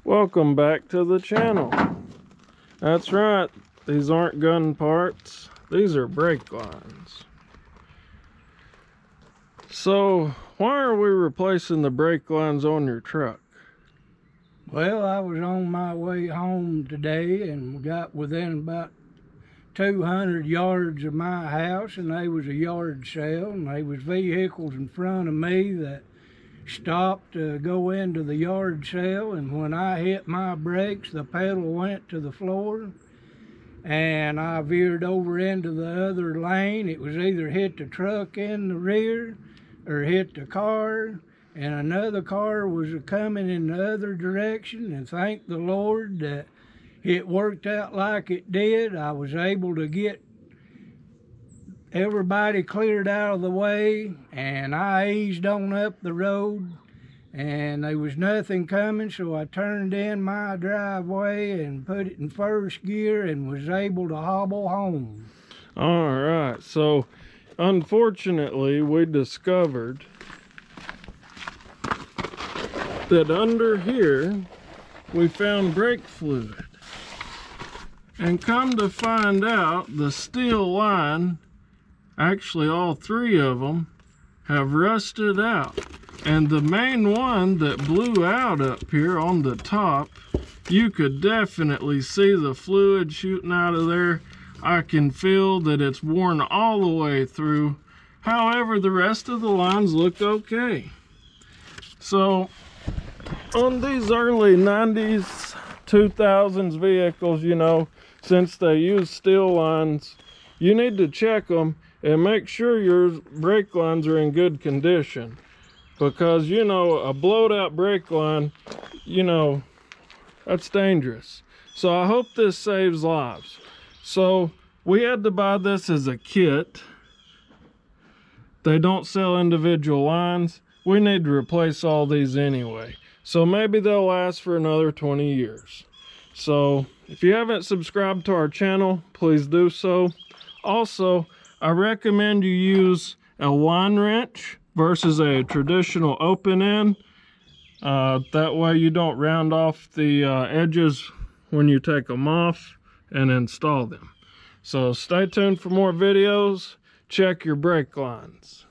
Welcome back to the channel. That's right, these aren't gun parts, these are brake lines. So why are we replacing the brake lines on your truck? Well, I was on my way home today and got within about 200 yards of my house, and there was a yard sale, and there was vehicles in front of me that stopped to go into the yard sale, and when I hit my brakes, the pedal went to the floor and I veered over into the other lane. It was either hit the truck in the rear or hit the car, and another car was coming in the other direction, and thank the Lord that it worked out like it did. I was able to get everybody cleared out of the way, and I eased on up the road, and there was nothing coming, so I turned in my driveway and put it in first gear and was able to hobble home. All right, so unfortunately we discovered that under here we found brake fluid, and come to find out the steel line, actually all three of them, have rusted out, and the main one that blew out up here on the top, you could definitely see the fluid shooting out of there. I can feel that it's worn all the way through. However, the rest of the lines look okay. So on these early 90s 2000s vehicles, you know, since they use steel lines, you need to check them and make sure your brake lines are in good condition, because, you know, a blowed out brake line, you know, that's dangerous. So I hope this saves lives. So we had to buy this as a kit. They don't sell individual lines. We need to replace all these anyway, so maybe they'll last for another 20 years. So if you haven't subscribed to our channel, please do so. Also, I recommend you use a line wrench versus a traditional open end. That way you don't round off the edges when you take them off and install them. So stay tuned for more videos. Check your brake lines.